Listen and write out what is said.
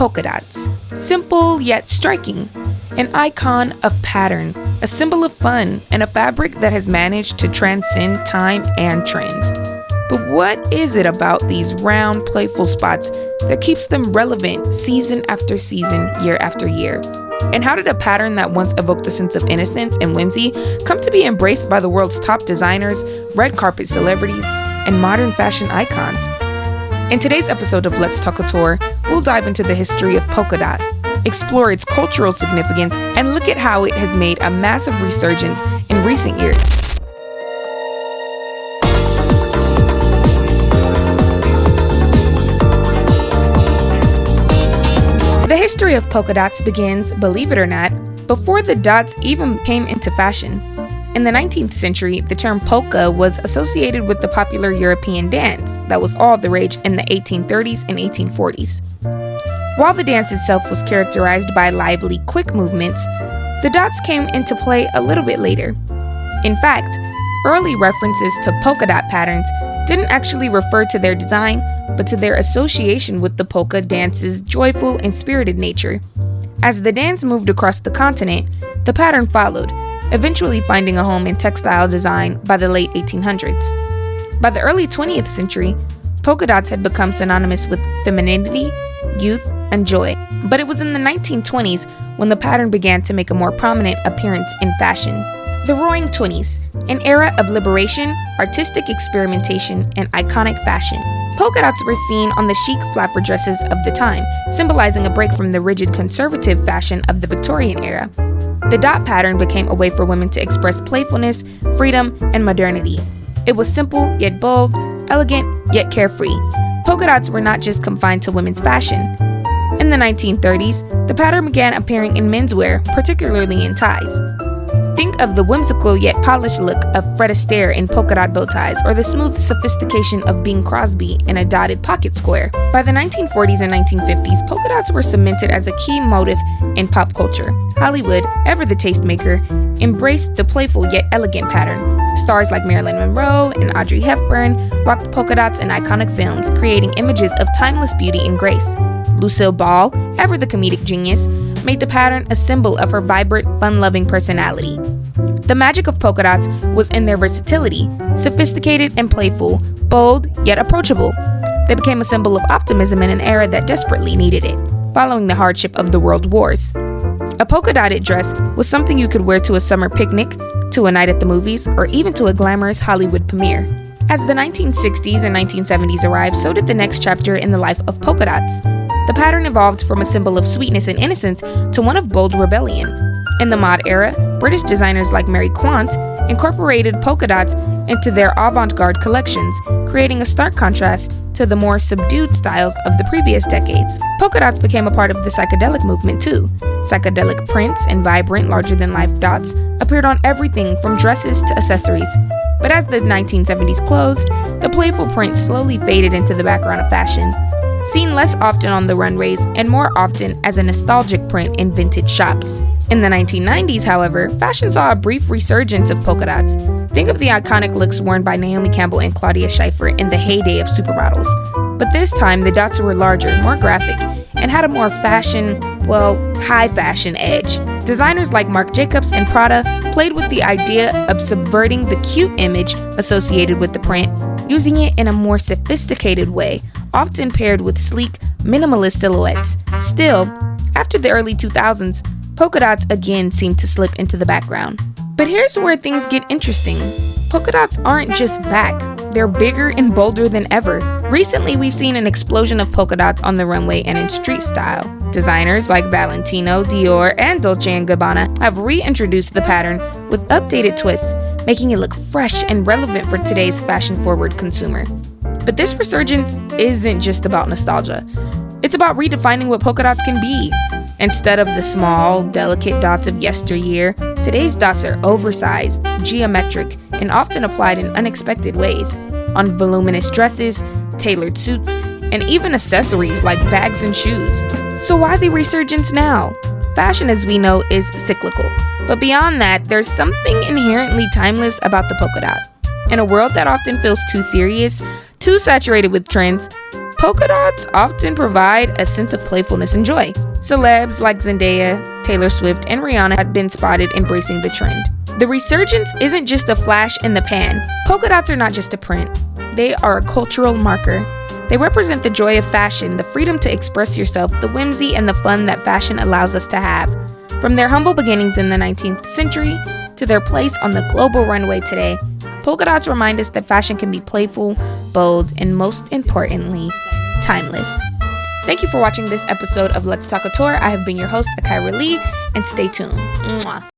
polka dots. Simple yet striking. An icon of pattern, a symbol of fun, and a fabric that has managed to transcend time and trends. But what is it about these round, playful spots that keeps them relevant season after season, year after year? And how did a pattern that once evoked a sense of innocence and whimsy come to be embraced by the world's top designers, red carpet celebrities, and modern fashion icons? In today's episode of Let's Talk Couture, we'll dive into the history of polka dot, explore its cultural significance, and look at how it has made a massive resurgence in recent years. The history of polka dots begins, believe it or not, before the dots even came into fashion. In the 19th century, the term polka was associated with the popular European dance that was all the rage in the 1830s and 1840s. While the dance itself was characterized by lively, quick movements, the dots came into play a little bit later. In fact, early references to polka dot patterns didn't actually refer to their design, but to their association with the polka dance's joyful and spirited nature. As the dance moved across the continent, the pattern followed, eventually finding a home in textile design by the late 1800s. By the early 20th century, polka dots had become synonymous with femininity, youth, and joy. But it was in the 1920s when the pattern began to make a more prominent appearance in fashion. The Roaring Twenties, an era of liberation, artistic experimentation, and iconic fashion. Polka dots were seen on the chic flapper dresses of the time, symbolizing a break from the rigid conservative fashion of the Victorian era. The dot pattern became a way for women to express playfulness, freedom, and modernity. It was simple yet bold, elegant yet carefree. Polka dots were not just confined to women's fashion. In the 1930s, the pattern began appearing in menswear, particularly in ties. Think of the whimsical yet polished look of Fred Astaire in polka dot bow ties, or the smooth sophistication of Bing Crosby in a dotted pocket square. By the 1940s and 1950s, polka dots were cemented as a key motif in pop culture. Hollywood, ever the tastemaker, embraced the playful yet elegant pattern. Stars like Marilyn Monroe and Audrey Hepburn rocked polka dots in iconic films, creating images of timeless beauty and grace. Lucille Ball, ever the comedic genius, made the pattern a symbol of her vibrant, fun-loving personality. The magic of polka dots was in their versatility, sophisticated and playful, bold yet approachable. They became a symbol of optimism in an era that desperately needed it, following the hardship of the world wars. A polka-dotted dress was something you could wear to a summer picnic, to a night at the movies, or even to a glamorous Hollywood premiere. As the 1960s and 1970s arrived, so did the next chapter in the life of polka dots. The pattern evolved from a symbol of sweetness and innocence to one of bold rebellion. In the mod era, British designers like Mary Quant incorporated polka dots into their avant-garde collections, creating a stark contrast to the more subdued styles of the previous decades. Polka dots became a part of the psychedelic movement too. Psychedelic prints and vibrant, larger-than-life dots appeared on everything from dresses to accessories. But as the 1970s closed, the playful print slowly faded into the background of fashion, seen less often on the runways and more often as a nostalgic print in vintage shops. In the 1990s, however, fashion saw a brief resurgence of polka dots. Think of the iconic looks worn by Naomi Campbell and Claudia Schiffer in the heyday of supermodels. But this time, the dots were larger, more graphic, and had a more high fashion edge. Designers like Marc Jacobs and Prada played with the idea of subverting the cute image associated with the print, using it in a more sophisticated way, often paired with sleek, minimalist silhouettes. Still, after the early 2000s, polka dots again seemed to slip into the background. But here's where things get interesting. Polka dots aren't just back, they're bigger and bolder than ever. Recently, we've seen an explosion of polka dots on the runway and in street style. Designers like Valentino, Dior, and Dolce & Gabbana have reintroduced the pattern with updated twists, making it look fresh and relevant for today's fashion-forward consumer. But this resurgence isn't just about nostalgia. It's about redefining what polka dots can be. Instead of the small, delicate dots of yesteryear, today's dots are oversized, geometric, and often applied in unexpected ways, on voluminous dresses, tailored suits, and even accessories like bags and shoes. So why the resurgence now? Fashion, as we know, is cyclical. But beyond that, there's something inherently timeless about the polka dot. In a world that often feels too serious, too saturated with trends, Polka dots often provide a sense of playfulness and joy. Celebs like Zendaya, Taylor Swift, and Rihanna had been spotted embracing the trend. The resurgence isn't just a flash in the pan. Polka dots are not just a print. They are a cultural marker. They represent the joy of fashion, the freedom to express yourself, the whimsy and the fun that fashion allows us to have. From their humble beginnings in the 19th century to their place on the global runway today, polka dots remind us that fashion can be playful, bold, and most importantly, timeless. Thank you for watching this episode of Let's Talk Couture. I have been your host, Akaira Lee, and stay tuned. Mwah.